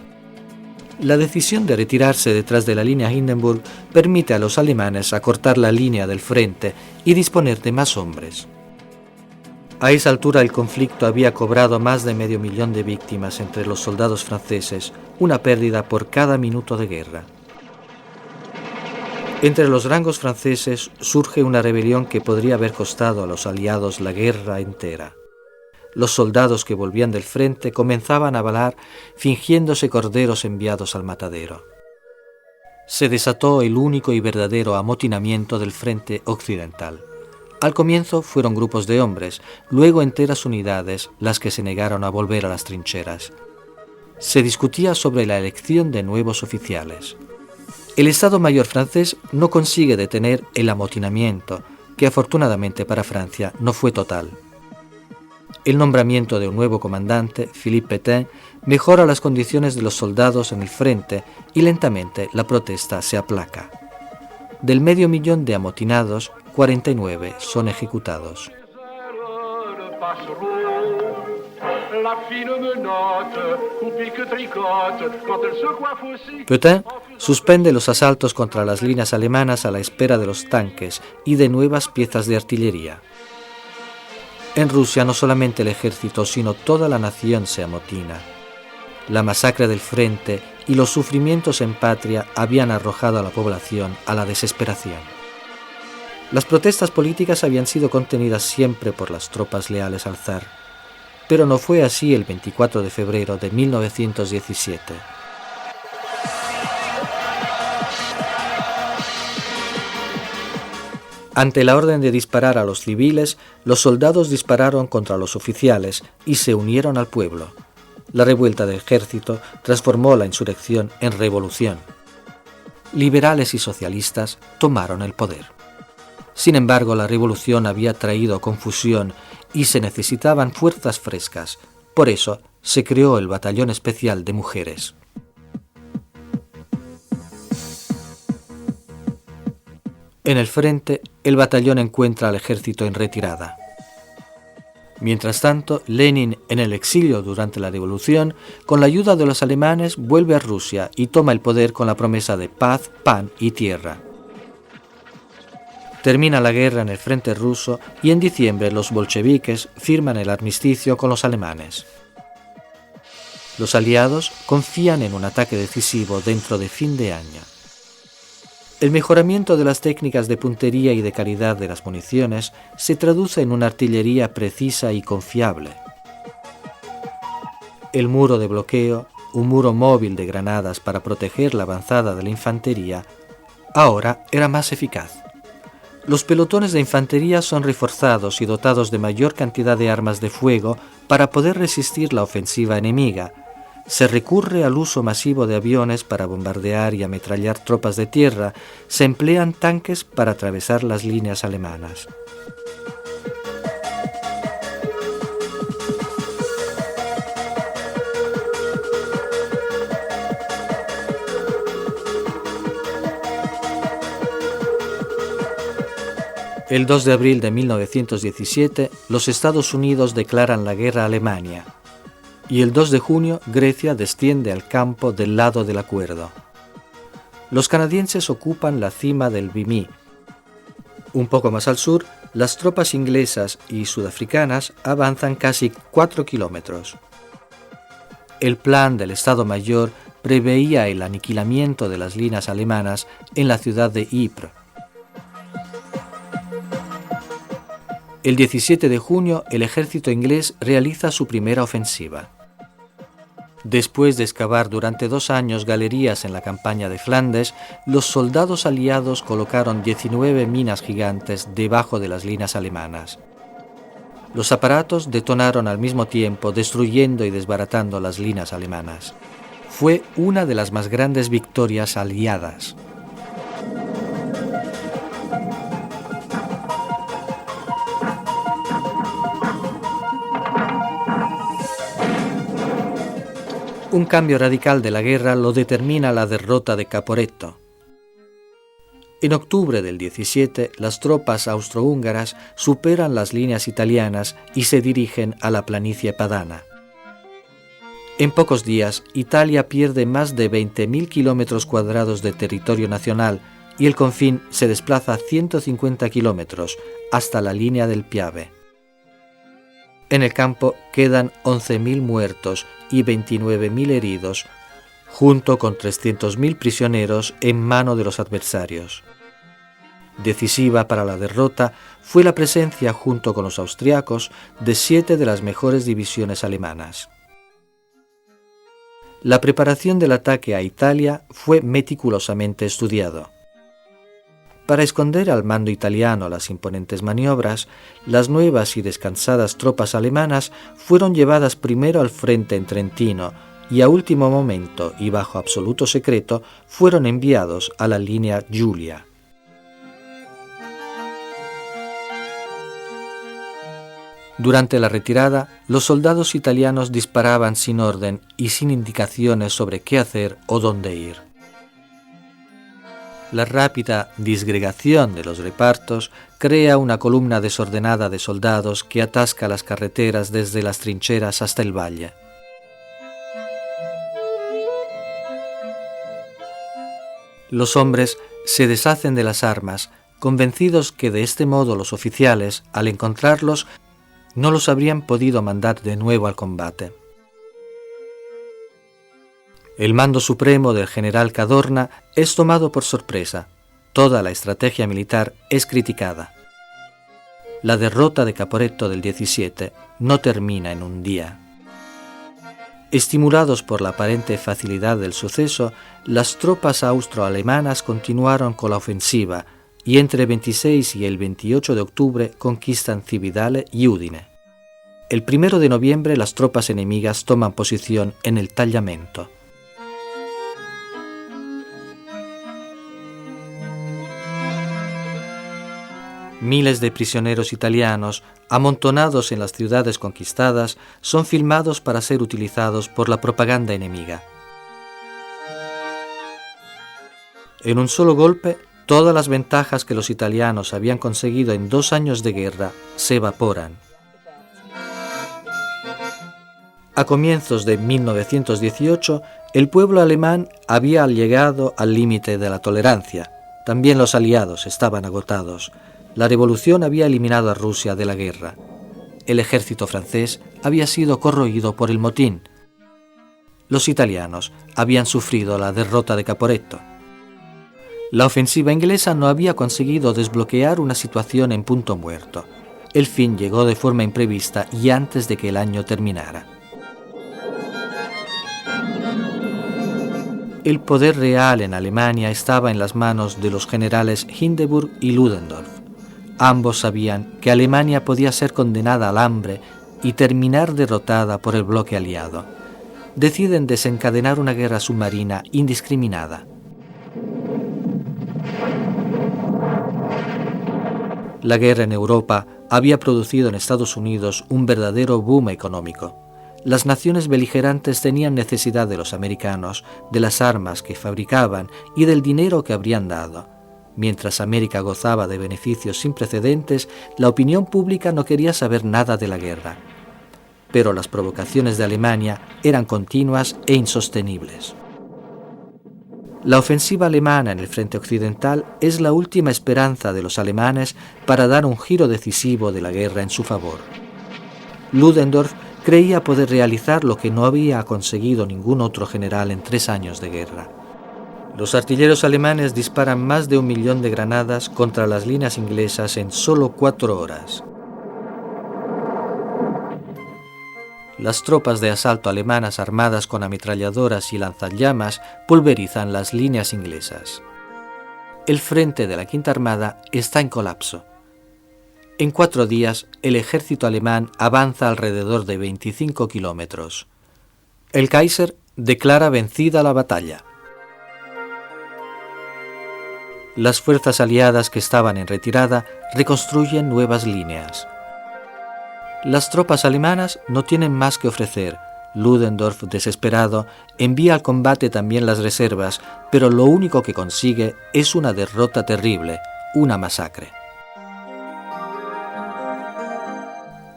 La decisión de retirarse detrás de la línea Hindenburg permite a los alemanes acortar la línea del frente y disponer de más hombres. A esa altura el conflicto había cobrado más de 500.000 de víctimas entre los soldados franceses, una pérdida por cada minuto de guerra. Entre los rangos franceses surge una rebelión que podría haber costado a los aliados la guerra entera. Los soldados que volvían del frente comenzaban a balar fingiéndose corderos enviados al matadero. Se desató el único y verdadero amotinamiento del frente occidental. Al comienzo fueron grupos de hombres, luego enteras unidades las que se negaron a volver a las trincheras. Se discutía sobre la elección de nuevos oficiales. El Estado Mayor francés no consigue detener el amotinamiento, que afortunadamente para Francia no fue total. El nombramiento de un nuevo comandante, Philippe Pétain, mejora las condiciones de los soldados en el frente y lentamente la protesta se aplaca. Del 500.000 de amotinados, 49 son ejecutados. Pétain suspende los asaltos contra las líneas alemanas a la espera de los tanques y de nuevas piezas de artillería. En Rusia no solamente el ejército, sino toda la nación se amotina. La masacre del frente y los sufrimientos en patria habían arrojado a la población a la desesperación. Las protestas políticas habían sido contenidas siempre por las tropas leales al zar, pero no fue así el 24 de febrero de 1917. Ante la orden de disparar a los civiles, los soldados dispararon contra los oficiales y se unieron al pueblo. La revuelta del ejército transformó la insurrección en revolución. Liberales y socialistas tomaron el poder. Sin embargo, la revolución había traído confusión y se necesitaban fuerzas frescas. Por eso se creó el Batallón Especial de Mujeres. En el frente, el batallón encuentra al ejército en retirada. Mientras tanto, Lenin, en el exilio durante la revolución, con la ayuda de los alemanes, vuelve a Rusia y toma el poder con la promesa de paz, pan y tierra. Termina la guerra en el frente ruso y en diciembre los bolcheviques firman el armisticio con los alemanes. Los aliados confían en un ataque decisivo dentro de fin de año. El mejoramiento de las técnicas de puntería y de calidad de las municiones se traduce en una artillería precisa y confiable. El muro de bloqueo, un muro móvil de granadas para proteger la avanzada de la infantería, ahora era más eficaz. Los pelotones de infantería son reforzados y dotados de mayor cantidad de armas de fuego para poder resistir la ofensiva enemiga. Se recurre al uso masivo de aviones para bombardear y ametrallar tropas de tierra. Se emplean tanques para atravesar las líneas alemanas. El 2 de abril de 1917, los Estados Unidos declaran la guerra a Alemania. Y el 2 de junio, Grecia desciende al campo del lado del acuerdo. Los canadienses ocupan la cima del Vimy. Un poco más al sur, las tropas inglesas y sudafricanas avanzan casi 4 kilómetros. El plan del Estado Mayor preveía el aniquilamiento de las líneas alemanas en la ciudad de Ypres. El 17 de junio, el ejército inglés realiza su primera ofensiva. Después de excavar durante 2 años galerías en la campaña de Flandes, los soldados aliados colocaron 19 minas gigantes debajo de las líneas alemanas. Los aparatos detonaron al mismo tiempo, destruyendo y desbaratando las líneas alemanas. Fue una de las más grandes victorias aliadas. Un cambio radical de la guerra lo determina la derrota de Caporetto. En octubre del 17, las tropas austrohúngaras superan las líneas italianas y se dirigen a la planicie padana. En pocos días, Italia pierde más de 20.000 kilómetros cuadrados de territorio nacional y el confín se desplaza 150 kilómetros hasta la línea del Piave. En el campo quedan 11.000 muertos y 29.000 heridos, junto con 300.000 prisioneros en mano de los adversarios. Decisiva para la derrota fue la presencia, junto con los austriacos, de 7 de las mejores divisiones alemanas. La preparación del ataque a Italia fue meticulosamente estudiado. Para esconder al mando italiano las imponentes maniobras, las nuevas y descansadas tropas alemanas fueron llevadas primero al frente en Trentino y a último momento y bajo absoluto secreto fueron enviados a la línea Giulia. Durante la retirada, los soldados italianos disparaban sin orden y sin indicaciones sobre qué hacer o dónde ir. La rápida disgregación de los repartos crea una columna desordenada de soldados que atasca las carreteras desde las trincheras hasta el valle. Los hombres se deshacen de las armas, convencidos que de este modo los oficiales, al encontrarlos, no los habrían podido mandar de nuevo al combate. El mando supremo del general Cadorna es tomado por sorpresa. Toda la estrategia militar es criticada. La derrota de Caporetto del 17 no termina en un día. Estimulados por la aparente facilidad del suceso, las tropas austroalemanas continuaron con la ofensiva y entre el 26 y el 28 de octubre conquistan Cividale y Udine. El 1 de noviembre las tropas enemigas toman posición en el Tagliamento. Miles de prisioneros italianos, amontonados en las ciudades conquistadas, son filmados para ser utilizados por la propaganda enemiga. En un solo golpe, todas las ventajas que los italianos habían conseguido en 2 años de guerra se evaporan. A comienzos de 1918, el pueblo alemán había llegado al límite de la tolerancia. También los aliados estaban agotados. La revolución había eliminado a Rusia de la guerra. El ejército francés había sido corroído por el motín. Los italianos habían sufrido la derrota de Caporetto. La ofensiva inglesa no había conseguido desbloquear una situación en punto muerto. El fin llegó de forma imprevista y antes de que el año terminara. El poder real en Alemania estaba en las manos de los generales Hindenburg y Ludendorff. Ambos sabían que Alemania podía ser condenada al hambre y terminar derrotada por el bloque aliado. Deciden desencadenar una guerra submarina indiscriminada. La guerra en Europa había producido en Estados Unidos un verdadero boom económico. Las naciones beligerantes tenían necesidad de los americanos, de las armas que fabricaban y del dinero que habrían dado. Mientras América gozaba de beneficios sin precedentes, la opinión pública no quería saber nada de la guerra. Pero las provocaciones de Alemania eran continuas e insostenibles. La ofensiva alemana en el frente occidental es la última esperanza de los alemanes para dar un giro decisivo de la guerra en su favor. Ludendorff creía poder realizar lo que no había conseguido ningún otro general en 3 años de guerra. Los artilleros alemanes disparan más de 1 millón de granadas contra las líneas inglesas en solo 4 horas. Las tropas de asalto alemanas armadas con ametralladoras y lanzallamas pulverizan las líneas inglesas. El frente de la Quinta Armada está en colapso. En 4 días, el ejército alemán avanza alrededor de 25 kilómetros. El Kaiser declara vencida la batalla. Las fuerzas aliadas que estaban en retirada reconstruyen nuevas líneas. Las tropas alemanas no tienen más que ofrecer. Ludendorff, desesperado, envía al combate también las reservas, pero lo único que consigue es una derrota terrible, una masacre.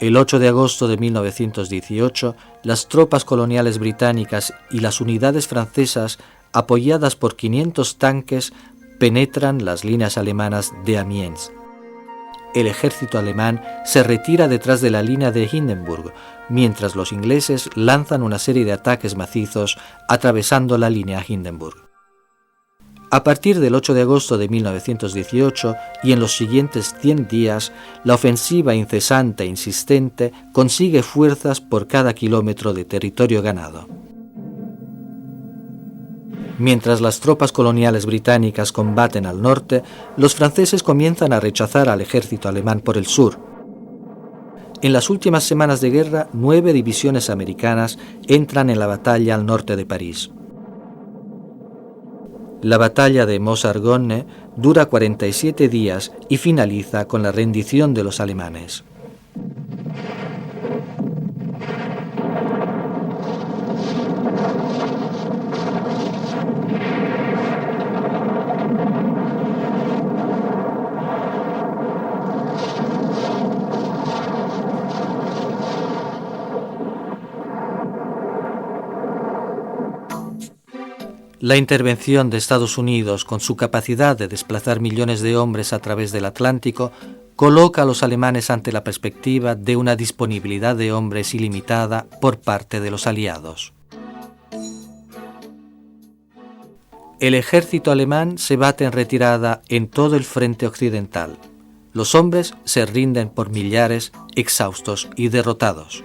El 8 de agosto de 1918, las tropas coloniales británicas y las unidades francesas, apoyadas por 500 tanques, penetran las líneas alemanas de Amiens. El ejército alemán se retira detrás de la línea de Hindenburg, mientras los ingleses lanzan una serie de ataques macizos atravesando la línea Hindenburg. A partir del 8 de agosto de 1918 y en los siguientes 100 días, la ofensiva incesante e insistente consigue fuerzas por cada kilómetro de territorio ganado. Mientras las tropas coloniales británicas combaten al norte, los franceses comienzan a rechazar al ejército alemán por el sur. En las últimas semanas de guerra, 9 divisiones americanas entran en la batalla al norte de París. La batalla de Meuse-Argonne dura 47 días y finaliza con la rendición de los alemanes. La intervención de Estados Unidos, con su capacidad de desplazar millones de hombres a través del Atlántico, coloca a los alemanes ante la perspectiva de una disponibilidad de hombres ilimitada por parte de los aliados. El ejército alemán se bate en retirada en todo el frente occidental. Los hombres se rinden por millares, exhaustos y derrotados.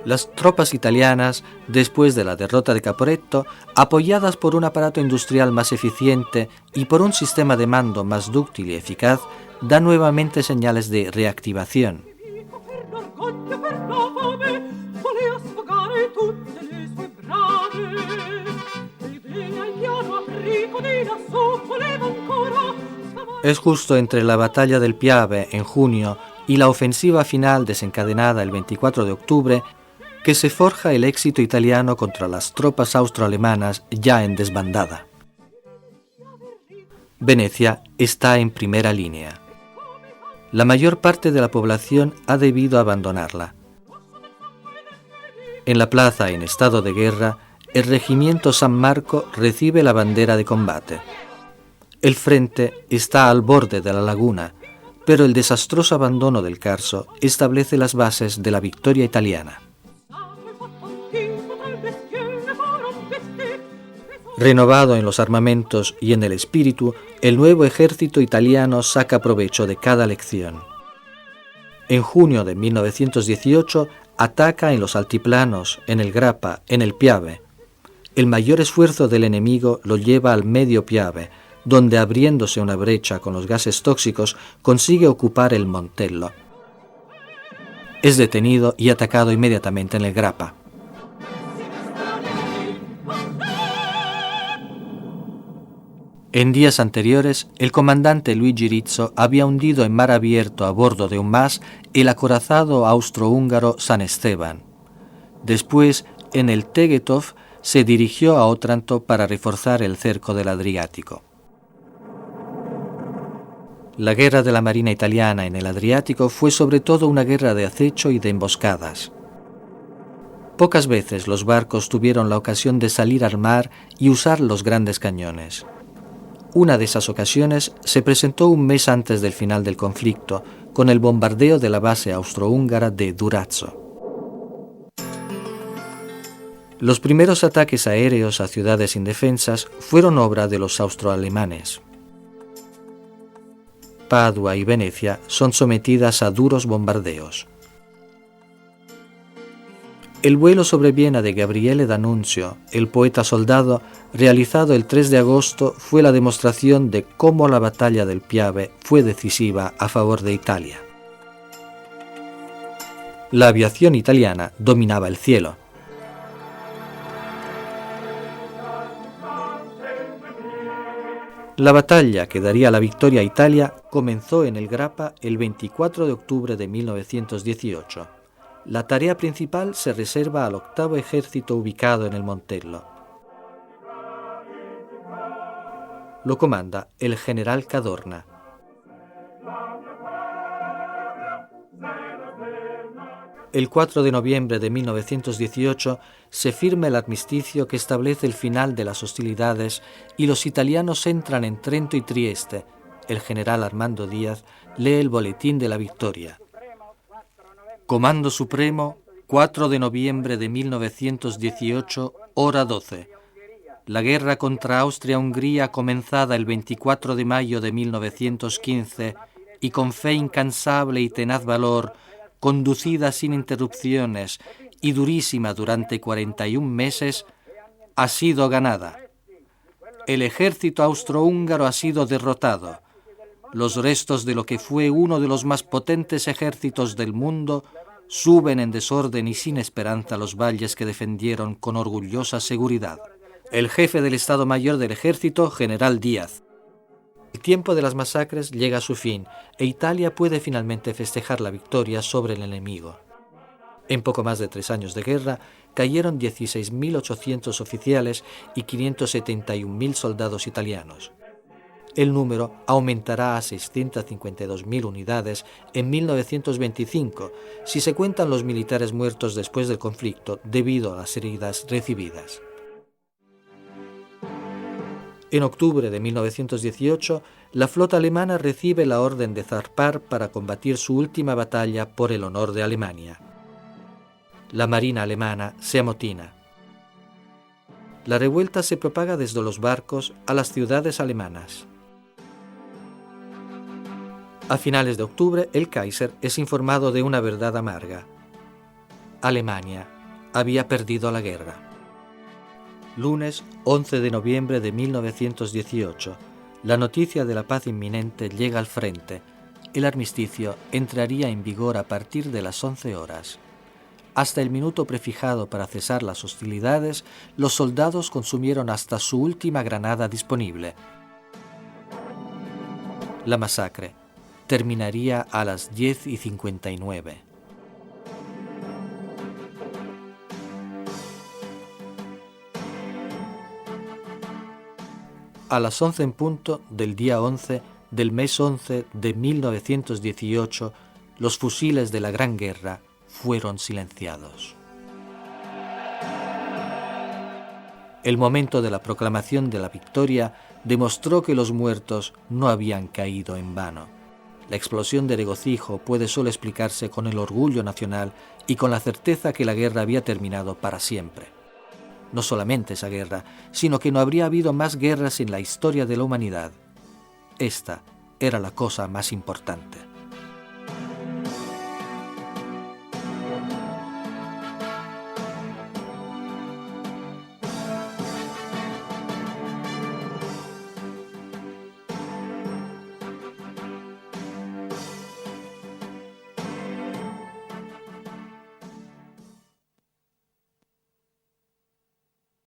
Las tropas italianas, después de la derrota de Caporetto, apoyadas por un aparato industrial más eficiente y por un sistema de mando más dúctil y eficaz, dan nuevamente señales de reactivación. Es justo entre la batalla del Piave en junio y la ofensiva final desencadenada el 24 de octubre que se forja el éxito italiano contra las tropas austroalemanas ya en desbandada. Venecia está en primera línea. La mayor parte de la población ha debido abandonarla. En la plaza en estado de guerra, el regimiento San Marco recibe la bandera de combate. El frente está al borde de la laguna, pero el desastroso abandono del Carso establece las bases de la victoria italiana. Renovado en los armamentos y en el espíritu, el nuevo ejército italiano saca provecho de cada lección. En junio de 1918 ataca en los altiplanos, en el Grappa, en el Piave. El mayor esfuerzo del enemigo lo lleva al medio Piave, donde abriéndose una brecha con los gases tóxicos consigue ocupar el Montello. Es detenido y atacado inmediatamente en el Grappa. En días anteriores, el comandante Luigi Rizzo había hundido en mar abierto a bordo de un más el acorazado austrohúngaro San Esteban. Después, en el Tegetov, se dirigió a Otranto para reforzar el cerco del Adriático. La guerra de la Marina italiana en el Adriático fue sobre todo una guerra de acecho y de emboscadas. Pocas veces los barcos tuvieron la ocasión de salir al mar y usar los grandes cañones. Una de esas ocasiones se presentó un mes antes del final del conflicto, con el bombardeo de la base austrohúngara de Durazzo. Los primeros ataques aéreos a ciudades indefensas fueron obra de los austroalemanes. Padua y Venecia son sometidas a duros bombardeos. El vuelo sobre Viena de Gabriele D'Annunzio, el poeta soldado, realizado el 3 de agosto, fue la demostración de cómo la batalla del Piave fue decisiva a favor de Italia. La aviación italiana dominaba el cielo. La batalla que daría la victoria a Italia comenzó en el Grappa el 24 de octubre de 1918. La tarea principal se reserva al octavo ejército ubicado en el Montello. Lo comanda el general Cadorna. El 4 de noviembre de 1918 se firma el armisticio que establece el final de las hostilidades y los italianos entran en Trento y Trieste. El general Armando Díaz lee el boletín de la victoria. Comando Supremo, 4 de noviembre de 1918, hora 12. La guerra contra Austria-Hungría, comenzada el 24 de mayo de 1915 y con fe incansable y tenaz valor, conducida sin interrupciones y durísima durante 41 meses, ha sido ganada. El ejército austrohúngaro ha sido derrotado. Los restos de lo que fue uno de los más potentes ejércitos del mundo suben en desorden y sin esperanza los valles que defendieron con orgullosa seguridad. El jefe del Estado Mayor del Ejército, general Díaz. El tiempo de las masacres llega a su fin e Italia puede finalmente festejar la victoria sobre el enemigo. En poco más de 3 años de guerra, cayeron 16.800 oficiales y 571.000 soldados italianos. El número aumentará a 652.000 unidades en 1925, si se cuentan los militares muertos después del conflicto debido a las heridas recibidas. En octubre de 1918, la flota alemana recibe la orden de zarpar para combatir su última batalla por el honor de Alemania. La marina alemana se amotina. La revuelta se propaga desde los barcos a las ciudades alemanas. A finales de octubre, el Kaiser es informado de una verdad amarga. Alemania había perdido la guerra. Lunes 11 de noviembre de 1918. La noticia de la paz inminente llega al frente. El armisticio entraría en vigor a partir de las 11 horas. Hasta el minuto prefijado para cesar las hostilidades, los soldados consumieron hasta su última granada disponible. La masacre terminaría a las 10:59. A las 11 en punto del día 11 del mes 11 de 1918, los fusiles de la Gran Guerra fueron silenciados. El momento de la proclamación de la victoria demostró que los muertos no habían caído en vano. La explosión de regocijo puede solo explicarse con el orgullo nacional y con la certeza que la guerra había terminado para siempre. No solamente esa guerra, sino que no habría habido más guerras en la historia de la humanidad. Esta era la cosa más importante.